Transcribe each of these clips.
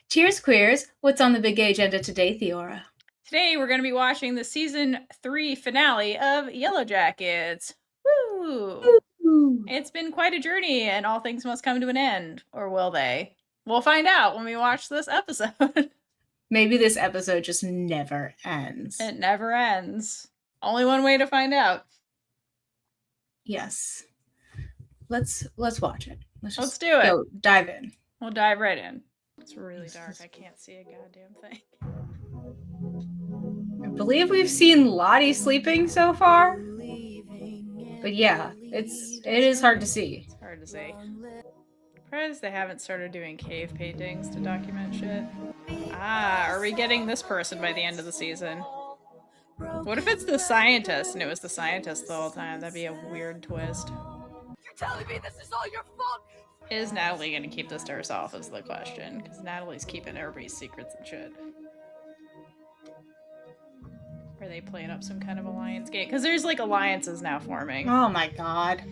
Cheers, queers. What's on the big gay agenda today, Theora? Today we're going to be watching the season 3 finale of Yellowjackets. Woo! It's been quite a journey, and all things must come to an end. Or will they? We'll find out when we watch this episode. Maybe this episode just never ends. It never ends. Only one way to find out. Yes. Let's watch it. Let's do it. Dive in. We'll dive right in. It's really dark. I can't see a goddamn thing. I believe we've seen Lottie sleeping so far. But yeah, it is hard to see. It's hard to see. Surprised they haven't started doing cave paintings to document shit. Ah, are we getting this person by the end of the season? What if it's the scientist and it was the scientist the whole time? That'd be a weird twist. You're telling me this is all your fault? Is Natalie gonna keep this to herself is the question, because Natalie's keeping everybody's secrets and shit. Are they playing up some kind of alliance game? Because there's like alliances now forming. Oh my god.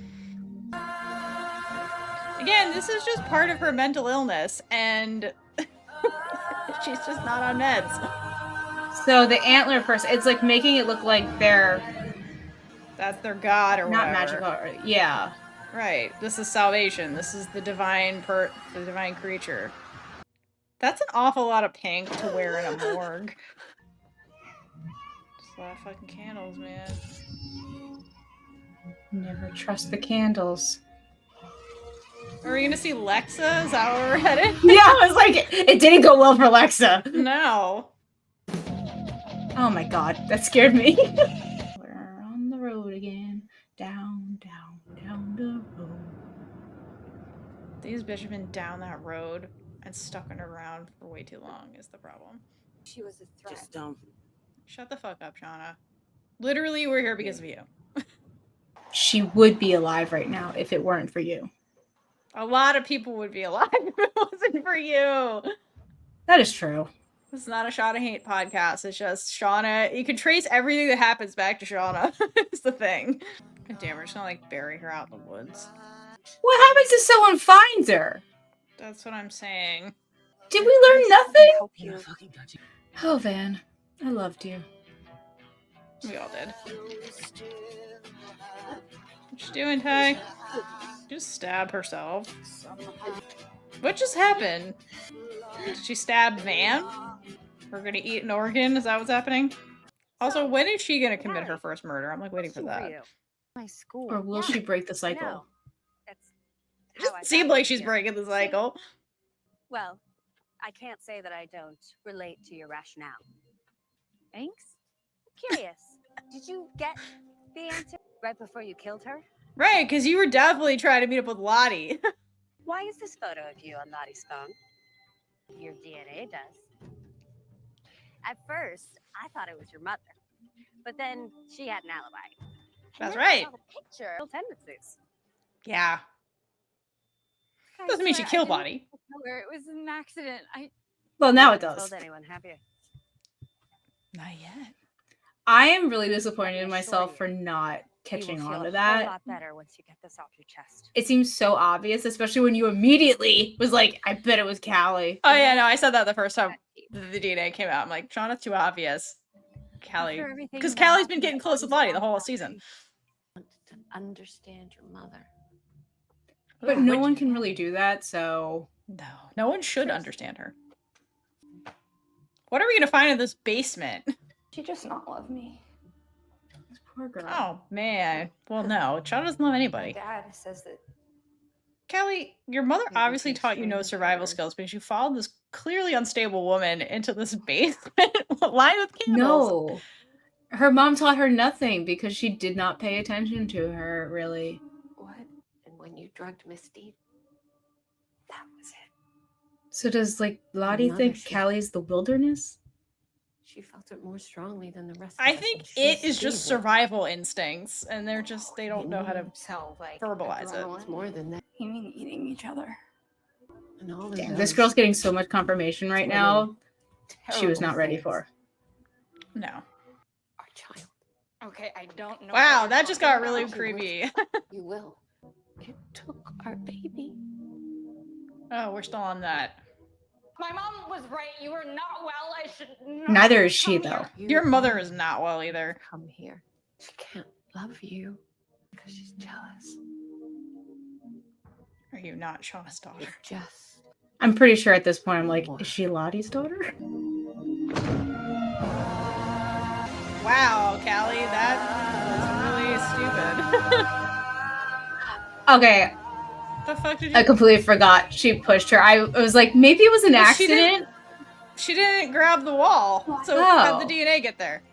Again, this is just part of her mental illness, and she's just not on meds. So the antler person, it's like making it look like that's their god or not whatever. magical. Yeah. Right. This is salvation. This is the divine creature. That's an awful lot of pink to wear in a morgue. Just a lot of fucking candles, man. Never trust the candles. Are we gonna see Lexa? Is that where we're headed? Yeah, I was like, it didn't go well for Lexa. No. Oh my god, that scared me. We're on the road again. Down, down, down the road. These bitches have been down that road and stuck underground for way too long is the problem. She was a threat. Just don't. Shut the fuck up, Shauna. Literally, we're here because of you. She would be alive right now if it weren't for you. A lot of people would be alive if it wasn't for you. That is true. It's not a shaunahat podcast. It's just Shauna. You can trace everything that happens back to Shauna. It's the thing. God damn, we're just gonna like bury her out in the woods. What happens if someone finds her? That's what I'm saying. Did we learn nothing? You're fucking touchy. Oh, Van, I loved you. We all did. What you doing, Ty? Just stab herself. What just happened? Did she stab Van? We're gonna eat an organ? Is that what's happening? Also, when is she gonna commit her first murder? I'm like waiting for that. My school. Or will she break the cycle? No. That's It doesn't seem like she's breaking the cycle. Well, I can't say that I don't relate to your rationale. Thanks. Curious. Did you get the answer right before you killed her? Right, because you were definitely trying to meet up with Lottie. Why is this photo of you on Lottie's phone? Your DNA does. At first, I thought it was your mother, but then she had an alibi. That's And then I right. saw the picture. Tendencies. Yeah. Doesn't mean she killed Lottie. Where it was an accident. Well, now it You haven't does. told anyone, have you? Not yet. I am really disappointed in myself for not catching on to A that. lot better once you get this off your chest. It seems so obvious, especially when you immediately was like, I bet it was Callie. Oh yeah, no, I said that the first time the DNA came out. I'm like, Shauna's too obvious. Callie. Because Callie's been getting close with Lottie the whole season. To understand your mother. But no one can really do that, so... No one should understand her. What are we gonna find in this basement? She just not love me. This poor girl. Oh man. Well, no, Shauna doesn't love anybody. Dad says that Callie, your mother obviously taught you no survival skills because you followed this clearly unstable woman into this basement lined with candles. No. Her mom taught her nothing because she did not pay attention to her, really. What? And when you drugged Misty, that was it. So does, like, Lottie Mother, think she- Callie's the wilderness? She felt it more strongly than the rest of I us. think She's it is just stable. survival instincts, and they don't know how to so like verbalize it. It's more than that. You mean eating each other? And all of Damn, this those girl's getting so much confirmation right now. She was terrible not ready things. for. No. Our child. Okay, I don't know. Wow, what that you're just talking got really about. creepy. You will. It took our baby. Oh, we're still on that. My mom was right. You were not well. I should not. Neither is she, come though. here. Your mother is not well either. Come here. She can't love you because she's jealous. Are you not Shauna's daughter? Just I'm pretty sure at this point I'm like, is she Lottie's daughter? Wow, Callie, that was really stupid. Okay, The fuck did you? I completely forgot she pushed her. I was like, maybe it was an But she accident. She didn't grab the wall, so how'd the DNA get there?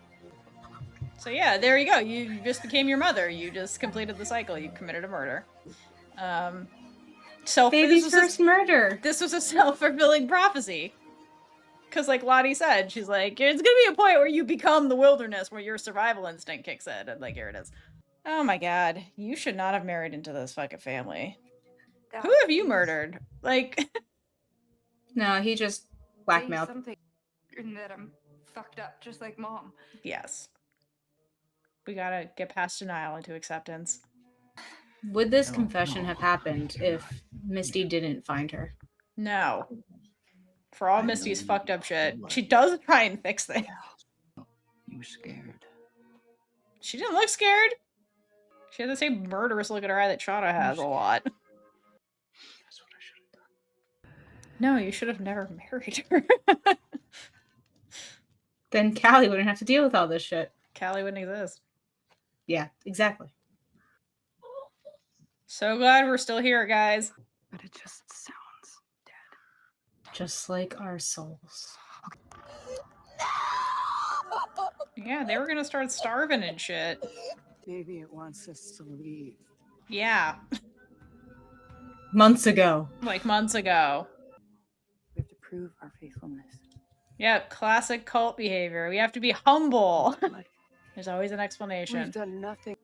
So yeah, there you go. You just became your mother. You just completed the cycle. You committed a murder. Baby's first murder. This was a self-fulfilling prophecy. Because like Lottie said, she's like, it's gonna be a point where you become the wilderness, where your survival instinct kicks in, and like, here it is. Oh my god, you should not have married into this fucking family. Who have you murdered? Like, No, he just blackmailed. Something in that I'm fucked up, just like mom. yes. We gotta get past denial into acceptance. Would this confession have happened if Misty didn't find her? No. For all Misty's fucked up shit, she does try and fix things. You were scared. She didn't look scared. She had the same murderous look at her eye that Shauna has a lot. That's what I should have done. No, you should have never married her. Then Callie wouldn't have to deal with all this shit. Callie wouldn't exist. Yeah, exactly. So glad we're still here, guys. But it just sounds dead. Just like our souls. Yeah, they were gonna start starving and shit. Maybe it wants us to leave. Yeah, Months ago. like months ago. We have to prove our faithfulness. Yep, classic cult behavior. We have to be humble. But There's always an explanation. we've done nothing.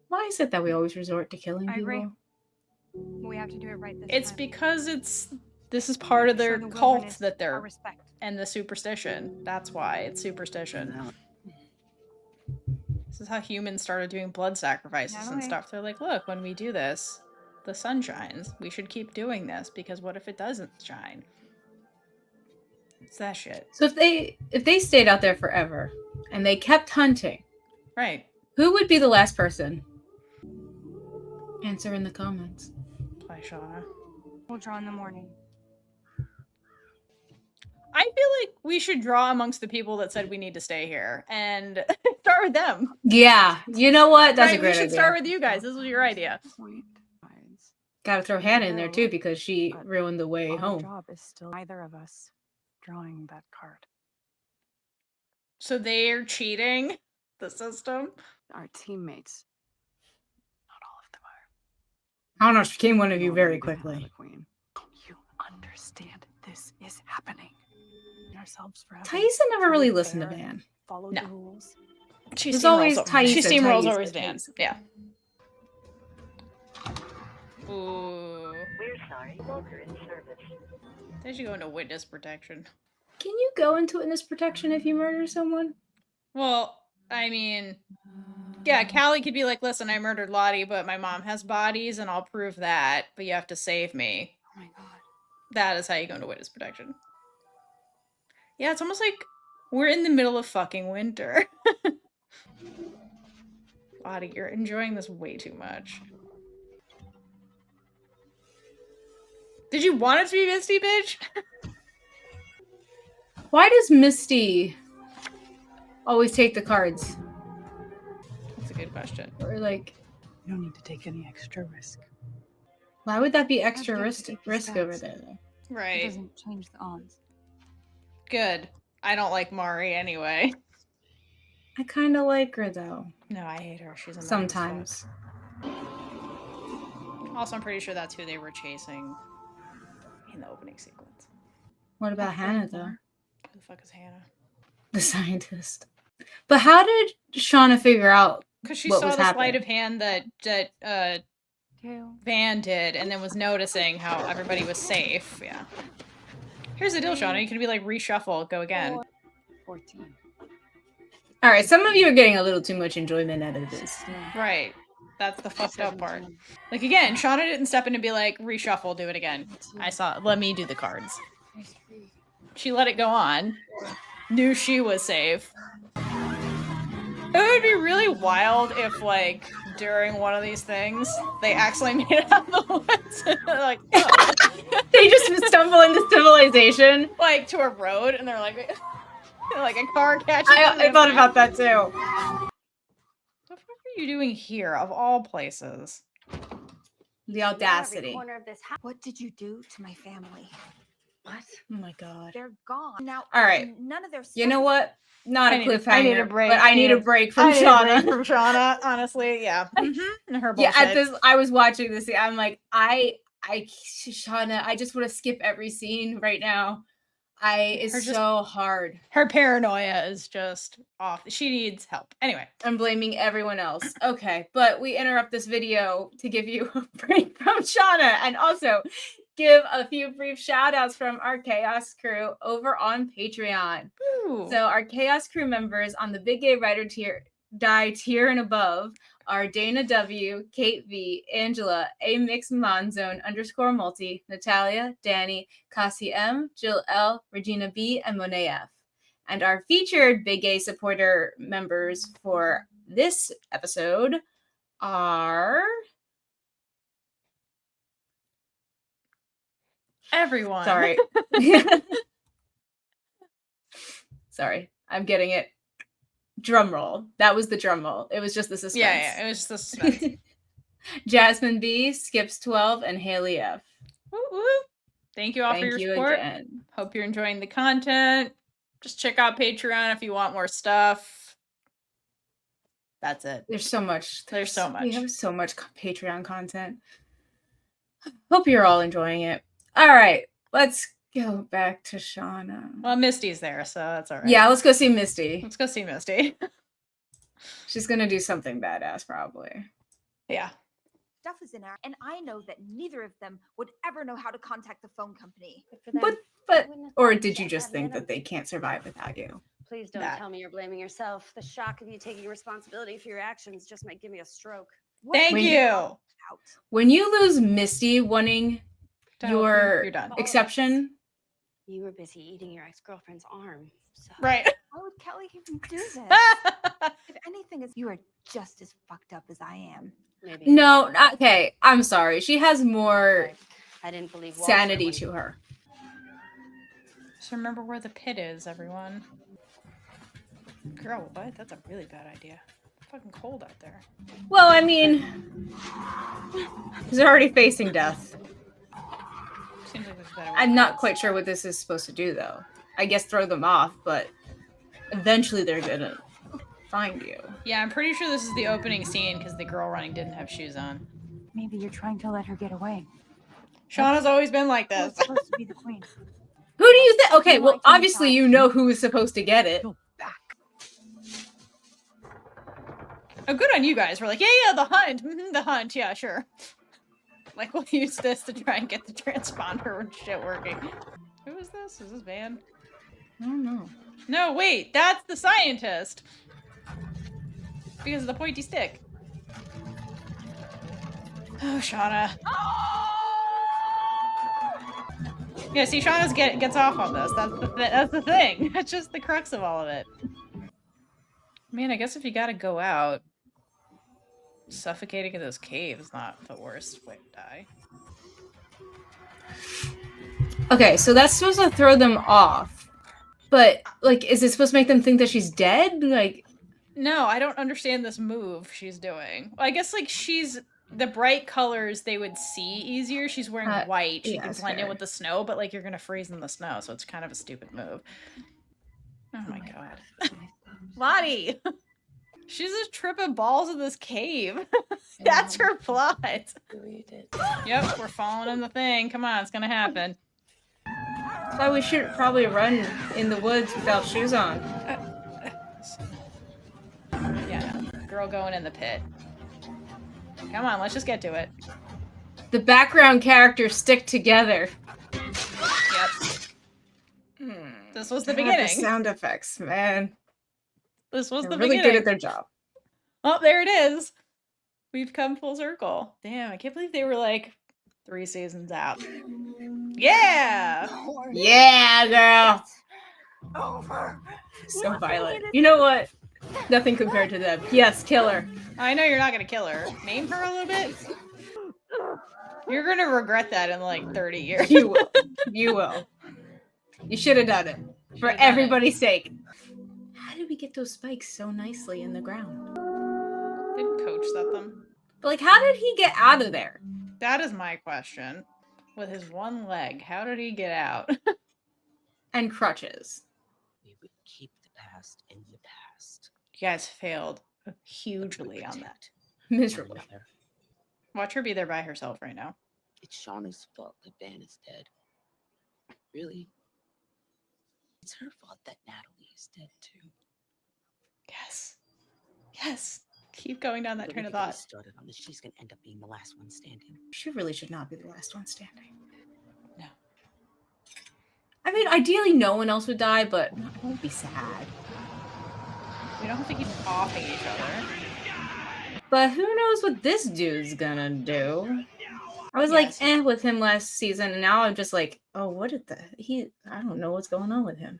Why is it that we always resort to killing I people? agree. We have to do it right this It's time. because this is part of their Show the cult wilderness that our they're respect. and the superstition. That's why it's superstition. Now, This is how humans started doing blood sacrifices and Totally. stuff. They're like, look, when we do this, the sun shines. We should keep doing this because what if it doesn't shine? It's that shit. So if they stayed out there forever and they kept hunting, Right. who would be the last person? Answer in the comments. Play Shauna. We'll draw in the morning. I feel like we should draw amongst the people that said we need to stay here and start with them. Yeah, you know what? That's Right, a great we should idea. start with you guys. This was your idea. point hides. Gotta throw Hannah in there too because she But ruined the way Our home. job is still neither of us drawing that card. So they're cheating the system. Our teammates. Not all of them are. I don't know, she became one of you Not very even Hannah quickly. the Queen. Don't you understand? This is happening. Ourselves forever. Taisa never To really be listened to fair, Van. Follow No. the rules. She There's always steamrolls. She Taisa, steamrolls Taisa, always Van. Taisa. Yeah. Ooh. We're sorry, Walker in service. They should go into witness protection. Can you go into witness protection if you murder someone? Well, I mean, yeah, Callie could be like, listen, I murdered Lottie, but my mom has bodies and I'll prove that, but you have to save me. Oh my god. That is how you go into witness protection. Yeah, it's almost like we're in the middle of fucking winter. Lottie, you're enjoying this way too much. Did you want it to be Misty, bitch? Why does Misty always take the cards? That's a good question. Or like, You don't need to take any extra risk. why would that be extra get to risk take the risk over stats. there though? It Right. doesn't change the odds. Good. I don't like Mari anyway. I kind of like her though. No, I hate her. She's a Sometimes. Also, I'm pretty sure that's who they were chasing in the opening sequence. What about Hannah though? Who the fuck is Hannah? The scientist. But how did Shauna figure out? Because she What saw was the sleight happening? of hand that Van did, and then was noticing how everybody was safe. Yeah. Here's the deal, Shauna. You could be like, reshuffle, go again. 14. All right, some of you are getting a little too much enjoyment out of this. Right. That's the fucked up part. Like, again, Shauna didn't step in and be like, reshuffle, do it again. I saw, let me do the cards. She let it go on. Knew she was safe. It would be really wild if, like, during one of these things, they accidentally made it out of the woods. And they're like, oh. They just stumble into civilization. Like, to a road, and they're like a car catches them. I thought about that too. What the fuck are you doing here, of all places? The audacity. Corner of this house. What did you do to my family? What? Oh my god. They're gone. Now, All right. None of their You know what? Not a cliffhanger. I need a break. But I need a break from Shauna. From Shauna, honestly, yeah. And her bullshit. Yeah, at this, I was watching this. I'm like, Shauna, I just want to skip every scene right now. It's so hard. Her paranoia is just off. She needs help. Anyway. I'm blaming everyone else. Okay, but we interrupt this video to give you a break from Shauna and also give a few brief shout outs from our Chaos crew over on Patreon. Ooh. So our Chaos crew members on the Big Gay Writer tier and above are Dana W, Kate V, Angela, A Mix Monzone _ multi, Natalia, Danny, Cassie M, Jill L, Regina B, and Monet F. And our featured Big Gay supporter members for this episode are everyone. Sorry. Sorry, I'm getting it. Drum roll. That was the drum roll. It was just the suspense. Yeah, it was just the suspense. Jasmine B, Skips 12, and Haley F. Woo woo. Thank you all for your support. Again. Hope you're enjoying the content. Just check out Patreon if you want more stuff. That's it. There's so much. There's so much. We have so much Patreon content. Hope you're all enjoying it. All right, let's go back to Shauna. Well, Misty's there, so that's all right. Yeah, let's go see Misty. Let's go see Misty. She's gonna do something badass, probably. Yeah. Stuff is in our, and I know that neither of them would ever know how to contact the phone company. But or did you just think that they can't survive without you? Please don't tell me you're blaming yourself. The shock of you taking responsibility for your actions just might give me a stroke. Thank you. When you lose Misty wanting You're done. Exception. You were busy eating your ex-girlfriend's arm. So. Right. Why would Kelly even do this? If anything, you are just as fucked up as I am. Maybe. No, okay. I'm sorry. She has more I didn't believe sanity to her. Just remember where the pit is, everyone. Girl, what? That's a really bad idea. It's fucking cold out there. Well, I mean, he's already facing death. Seems like there's a better way. I'm not quite sure what this is supposed to do, though. I guess throw them off, but eventually they're gonna find you. Yeah, I'm pretty sure this is the opening scene because the girl running didn't have shoes on. Maybe you're trying to let her get away. Shauna's always been like this. Who's supposed to be the queen? Who do you think? Okay, You well, like him obviously you know who is supposed to get it. Go back. Oh, good on you guys. We're like, yeah, the hunt. The hunt. Yeah, sure. Like, we'll use this to try and get the transponder and shit working. Who is this? Is this Van? I don't know. No, wait. That's the scientist. Because of the pointy stick. Oh, Shauna. Yeah, see, Shauna's gets off on this. That's the thing. That's just the crux of all of it. Man, I guess if you gotta go out, suffocating in this cave is not the worst way to die. Okay, so that's supposed to throw them off. But, like, is it supposed to make them think that she's dead? Like, no, I don't understand this move she's doing. Well, I guess, like, the bright colors they would see easier. She's wearing white. She can blend in with the snow, but, like, you're gonna freeze in the snow, so it's kind of a stupid move. Oh my god. Lottie! She's just tripping balls in this cave. That's her plot. Yep, we're falling in the thing. Come on, it's gonna happen. that's why we should probably run in the woods without shoes on. Yeah, no. Girl going in the pit. Come on, let's just get to it. The background characters stick together. Yep. This was the God, beginning. The sound effects, man. This was They're the really beginning. good at their job. Oh, there it is. We've come full circle. Damn, I can't believe they were like 3 seasons out. Yeah! Yeah, girl. Over. So violent. You know what? Nothing compared to them. Yes, kill her. I know you're not gonna kill her. Maim her a little bit? You're gonna regret that in like 30 years. You will. You will. You should have done it. For Should've done it. everybody's sake. How did we get those spikes so nicely in the ground? Didn't Coach set them? But like, how did he get out of there? That is my question. With his one leg, how did he get out? And crutches. We would keep the past in the past. You guys failed hugely on that. Miserably. Another. Watch her be there by herself right now. It's Shauna's fault that Van is dead. Really? It's her fault that Natalie is dead too. Yes. Yes. Keep going down that But train we of could get thought. started on this. She's gonna end up being the last one standing. She really should not be the last one standing. No. I mean, ideally, no one else would die, but it won't be sad. We don't have to keep offing each other. But who knows what this dude's gonna do? I was Yes. like, with him last season, and now I'm just like, oh, what did I don't know what's going on with him.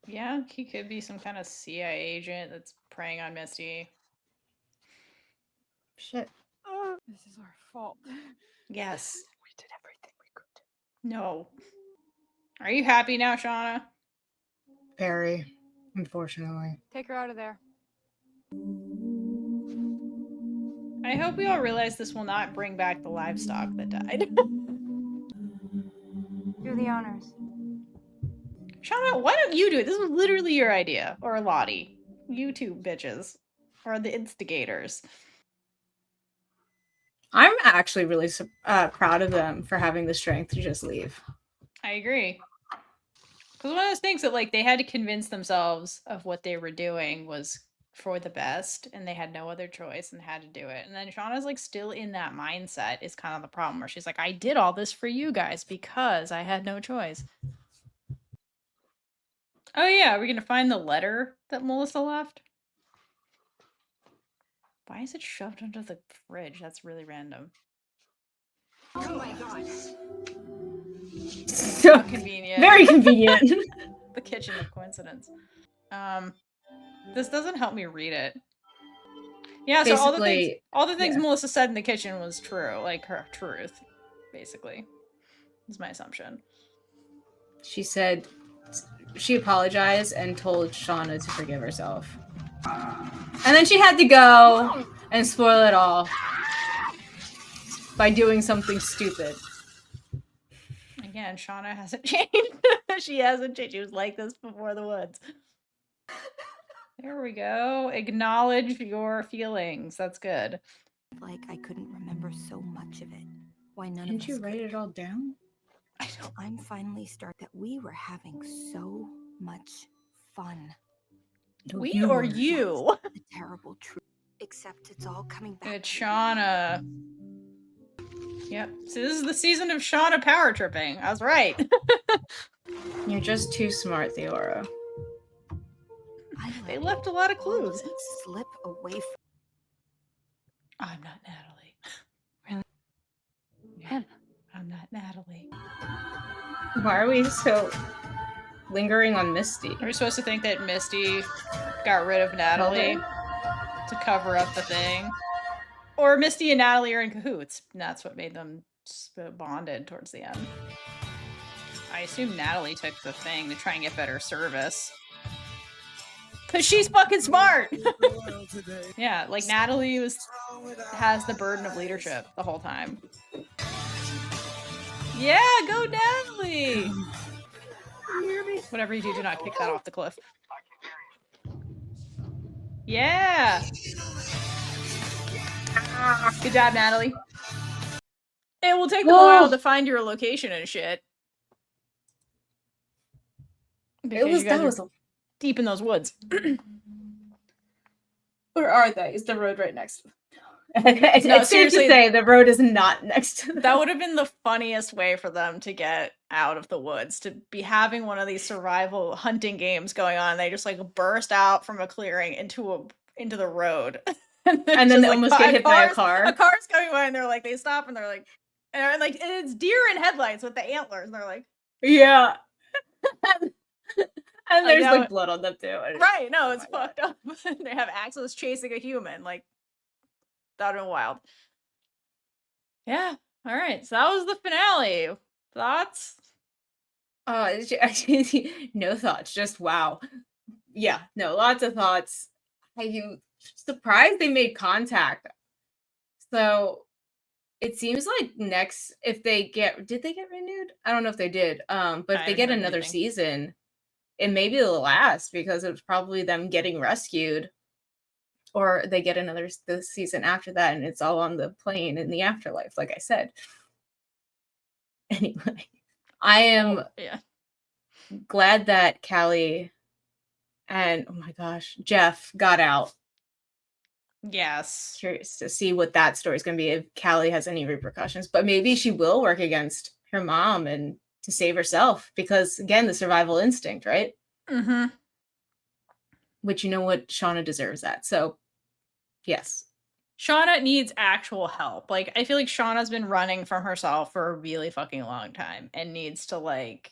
Yeah, he could be some kind of CIA agent that's preying on Misty. Shit. This is our fault. Yes. We did everything we could. No. Are you happy now, Shauna? Very, unfortunately. Take her out of there. I hope we all realize this will not bring back the livestock that died. Do the honors. Shauna, why don't you do it? This was literally your idea. Or Lottie. You two bitches. Or the instigators. I'm actually really proud of them for having the strength to just leave. I agree. Because one of those things that, like, they had to convince themselves of what they were doing was for the best, and they had no other choice and had to do it. And then Shauna's, like, still in that mindset is kind of the problem, where she's like, I did all this for you guys because I had no choice. Oh, yeah, are we going to find the letter that Melissa left? Why is it shoved under the fridge? That's really random. Oh my god. So How convenient. very convenient. The kitchen of coincidence. This doesn't help me read it. Yeah, so Basically, all the things yeah. Melissa said in the kitchen was true, like her truth, basically. Is my assumption. She said she apologized and told Shauna to forgive herself. And then she had to go and spoil it all by doing something stupid. Again, Shauna hasn't changed. She hasn't changed. She was like this before the woods. There we go. Acknowledge your feelings. That's good. Like I couldn't remember so much of it. Why none Didn't of you us write could. it all down? I'm finally that we were having so much fun. We or you? The terrible truth. Except it's all coming back. It's Shauna. Yep. So this is the season of Shauna power tripping. I was right. You're just too smart, Theora. They left a lot of clues. Slip away from. I'm not Natalie. Really? Yeah, I'm not Natalie. Why are we so lingering on Misty? Are we supposed to think that Misty got rid of Natalie to cover up the thing? Or Misty and Natalie are in cahoots, and that's what made them bonded towards the end. I assume Natalie took the thing to try and get better service. Cause she's fucking smart! Yeah, like Natalie has the burden of leadership the whole time. Yeah, go Natalie! Whatever you do, do not kick that off the cliff. Yeah! Good job, Natalie. It will take them a while to find your location and shit. Because That was deep in those woods. Where are they? Is the road right next to them? No, It's safe to seriously. say the road is not next to them. That would have been the funniest way for them to get out of the woods, to be having one of these survival hunting games going on. They just like burst out from a clearing into the road. And And then just, they almost get hit by a car. A car's coming by and they're like, they stop and they're like, And like it's deer in headlights with the antlers, and they're like, Yeah. And Like, there's now- like blood on them too. And right? No, oh it's my fucked up. They have axles chasing a human. Like, that would been wild. Yeah. All right. So that was the finale. Thoughts? no thoughts. Just wow. Yeah. No, lots of thoughts. I'm surprised they made contact. So it seems like next, if they did they get renewed? I don't know if they did. But if I they haven't get heard another anything. season, it maybe the last because it was probably them getting rescued, or they get another the season after that, and it's all on the plane in the afterlife, like I said. Anyway, I am Yeah. glad that Callie and oh my gosh, Jeff got out. Yes. Curious to see what that story is going to be, if Callie has any repercussions, but maybe she will work against her mom and to save herself, because again, the survival instinct, right? Mm-hmm. Which, you know what, Shauna deserves that. So yes. Shauna needs actual help. Like, I feel like Shauna's been running from herself for a really fucking long time and needs to, like,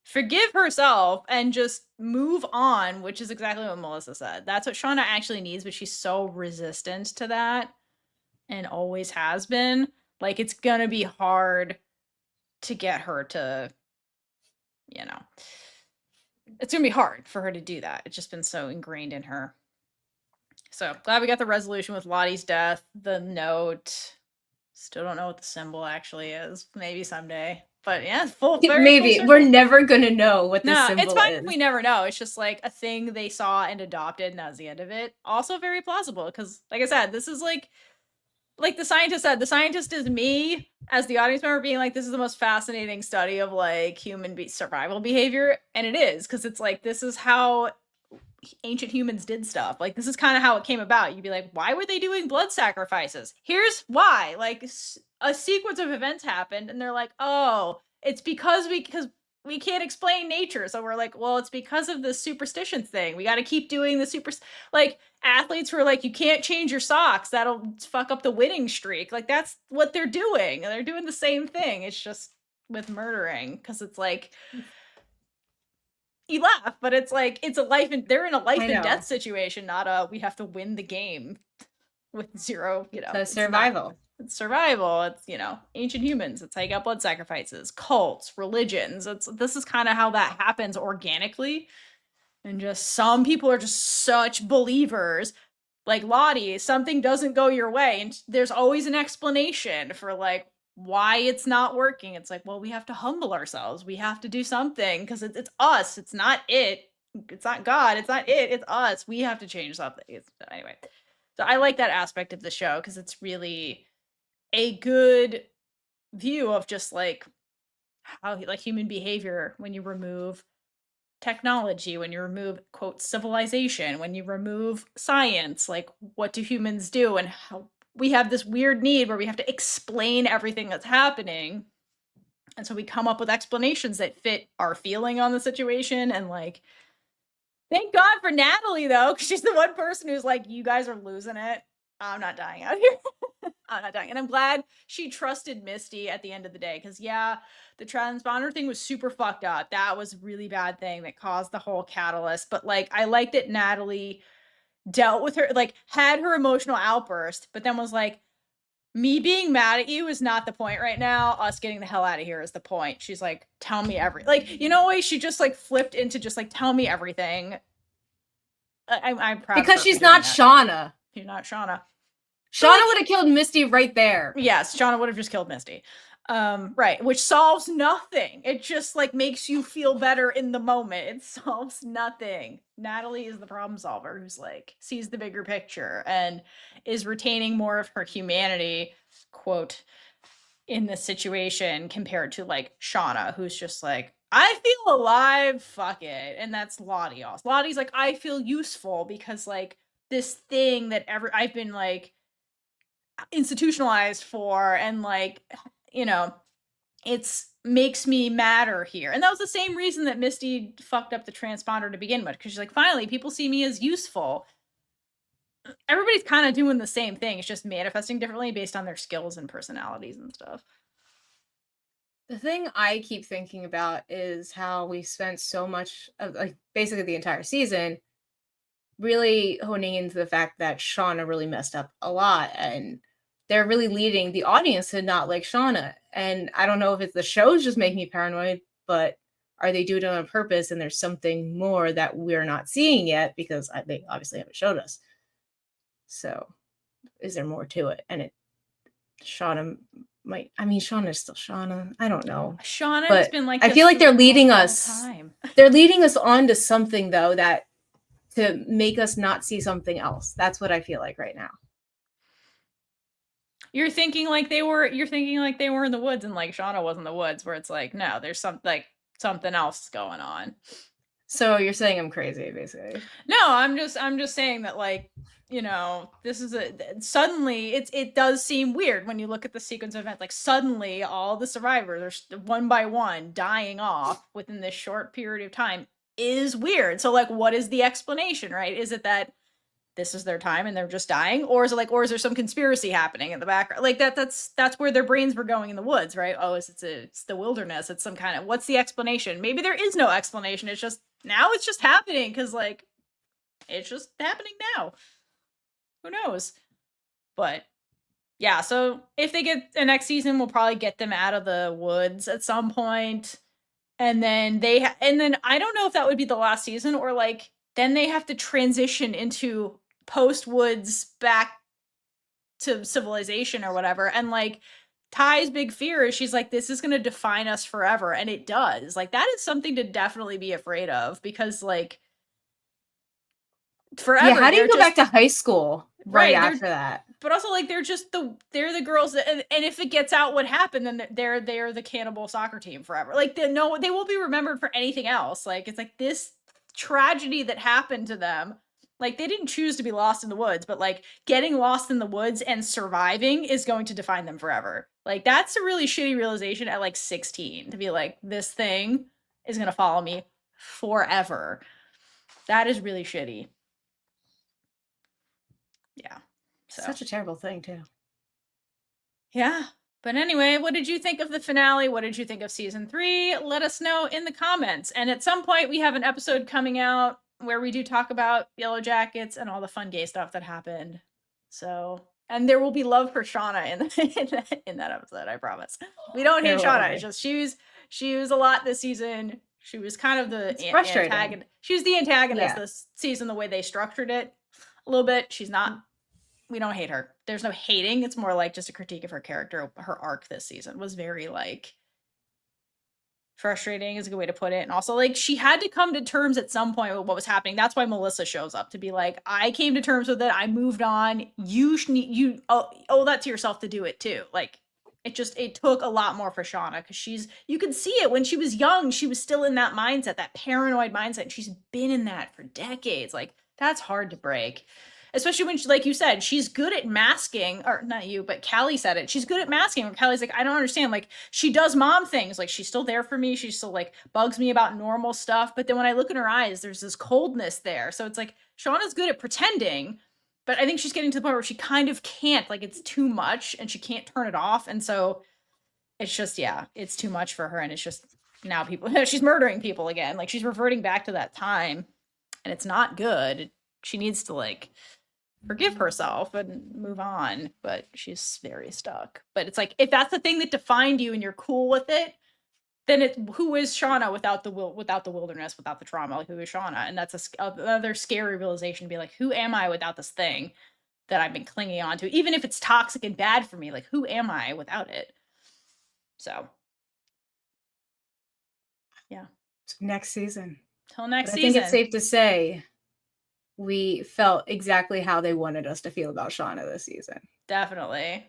forgive herself and just move on, which is exactly what Melissa said. That's what Shauna actually needs, but she's so resistant to that and always has been. Like, it's gonna be hard to get her to, you know, it's gonna be hard for her to do that. It's just been so ingrained in her. So glad we got the resolution with Lottie's death. The note. Still don't know what the symbol actually is. Maybe someday. But yeah, Maybe full we're circle. never gonna know what the No, symbol it's fine is. if we never know. It's just like a thing they saw and adopted, and that was the end of it. Also very plausible because, like I said, this is like the scientist said. The scientist is me as the audience member being like, "This is the most fascinating study of like human survival behavior," and it is because it's like this is how ancient humans did stuff. Like, this is kind of how it came about. You'd be like, why were they doing blood sacrifices? Here's why. Like, a sequence of events happened, and they're like, oh, it's because we can't explain nature. So we're like, well, it's because of the superstitions thing. We got to keep doing the like, athletes who are like, you can't change your socks. That'll fuck up the winning streak. Like, that's what they're doing. They're doing the same thing. It's just with murdering, because it's like, you laugh, but it's like they're in a life and death situation, not a we have to win the game with zero, you know. So survival. It's survival. It's, you know, ancient humans. It's how you got blood sacrifices, cults, religions. This is kind of how that happens organically. And just some people are just such believers. Like Lottie, something doesn't go your way, and there's always an explanation for like why it's not working. It's like, well, we have to humble ourselves. We have to do something because it's us. It's not it. It's not God. It's not it. It's us. We have to change something. Anyway, so I like that aspect of the show because it's really a good view of just like how like human behavior when you remove technology, when you remove quote civilization, when you remove science, like what do humans do, and how we have this weird need where we have to explain everything that's happening. And so we come up with explanations that fit our feeling on the situation. And like, thank God for Natalie though, because she's the one person who's like, you guys are losing it. I'm not dying out here. I'm not dying. And I'm glad she trusted Misty at the end of the day. Because yeah, the transponder thing was super fucked up. That was a really bad thing that caused the whole catalyst. But like, I liked that Natalie dealt with her, like had her emotional outburst, but then was like, me being mad at you is not the point right now. Us getting the hell out of here is the point. She's like, tell me everything. Like, you know, she just like flipped into just like, tell me everything. I'm proud because of her she's for doing not that. Shauna. She's not Shauna. Shauna would have killed Misty right there. Yes, Shauna would have just killed Misty. Right, which solves nothing. It just like makes you feel better in the moment. It solves nothing. Natalie is the problem solver who's like sees the bigger picture and is retaining more of her humanity, quote, in this situation compared to like Shauna, who's just like, I feel alive, fuck it. And that's Lottie also. Lottie's like, I feel useful because like this thing that I've been like institutionalized for, and like, you know, it's makes me matter here. And that was the same reason that Misty fucked up the transponder to begin with, because she's like, finally people see me as useful. everybody's kind of doing the same thing. It's just manifesting differently based on their skills and personalities and stuff. The thing I keep thinking about is how we spent so much of like basically the entire season really honing into the fact that Shauna really messed up a lot, and they're really leading the audience to not like Shauna. And I don't know if it's the shows just make me paranoid, but are they doing it on purpose? And there's something more that we're not seeing yet because they obviously haven't showed us. So is there more to it? And Shauna might, I mean, Shauna is still Shauna. I don't know. Shauna but has been like, I feel like they're leading us. They're leading us on to something though, that to make us not see something else. That's what I feel like right now. You're thinking like they were in the woods and like Shauna was in the woods, where it's like, no, there's something else going on. So you're saying I'm crazy, basically. No, I'm just saying that, like, you know, this is suddenly it does seem weird when you look at the sequence of events. Like suddenly all the survivors are one by one dying off within this short period of time is weird. So like, what is the explanation, right? Is it that this is their time and they're just dying, or is it like, or is there some conspiracy happening in the background? Like that's where their brains were going in the woods, right? Oh, it's the wilderness. It's some kind of, what's the explanation? Maybe there is no explanation. It's just now it's just happening because like it's just happening now. Who knows? But yeah, so if they get the next season, we'll probably get them out of the woods at some point, and then and then I don't know if that would be the last season, or like then they have to transition into post-woods back to civilization or whatever. And like Ty's big fear is she's like, this is going to define us forever. And it does. Like that is something to definitely be afraid of, because like forever. Yeah, how do you go back to high school right after that? But also like they're the girls that, and if it gets out what happened, then they're the cannibal soccer team forever. Like they won't be remembered for anything else. Like it's like this tragedy that happened to them. Like they didn't choose to be lost in the woods, but like getting lost in the woods and surviving is going to define them forever. Like that's a really shitty realization at like 16, to be like, this thing is going to follow me forever. That is really shitty. Yeah. So. Such a terrible thing too. Yeah. But anyway, what did you think of the finale? What did you think of season 3? Let us know in the comments. And at some point we have an episode coming out where we do talk about Yellowjackets and all the fun gay stuff that happened. So, and there will be love for Shauna in that episode, I promise. We don't hate Shauna. It's just she was a lot this season. She was kind of the antagonist. She was the antagonist this season, the way they structured it a little bit. She's not, we don't hate her. There's no hating. It's more like just a critique of her character. Her arc this season was very like frustrating is a good way to put it. And also like she had to come to terms at some point with what was happening. That's why Melissa shows up, to be like, I came to terms with it. I moved on. You owe that to yourself to do it too. Like it took a lot more for Shauna, because you could see it when she was young. She was still in that mindset, that paranoid mindset. And she's been in that for decades. Like that's hard to break. Especially when, like you said, she's good at masking, or not you, but Callie said it. She's good at masking. When Callie's like, I don't understand. Like, she does mom things. Like, she's still there for me. She still, like, bugs me about normal stuff. But then when I look in her eyes, there's this coldness there. So it's like, Shauna's good at pretending, but I think she's getting to the point where she kind of can't. Like, it's too much, and she can't turn it off. And so it's just, yeah, it's too much for her. And it's just, now she's murdering people again. Like, she's reverting back to that time. And it's not good. She needs to, like, forgive herself and move on, but she's very stuck. But it's like, if that's the thing that defined you and you're cool with it, then who is Shauna without the wilderness, without the trauma? Like, who is Shauna? And that's another scary realization, to be like, who am I without this thing that I've been clinging on to? Even if it's toxic and bad for me, like, who am I without it? So yeah, next season. Till next season. I think it's safe to say we felt exactly how they wanted us to feel about Shauna this season. Definitely.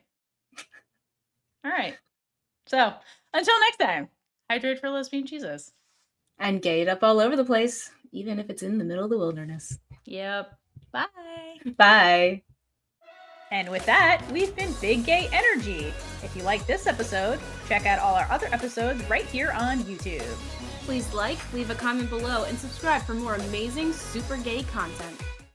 All right. So until next time, hydrate for lesbian Jesus. And gay it up all over the place, even if it's in the middle of the wilderness. Yep. Bye. Bye. And with that, we've been Big Gay Energy. If you like this episode, check out all our other episodes right here on YouTube. Please like, leave a comment below, and subscribe for more amazing super gay content.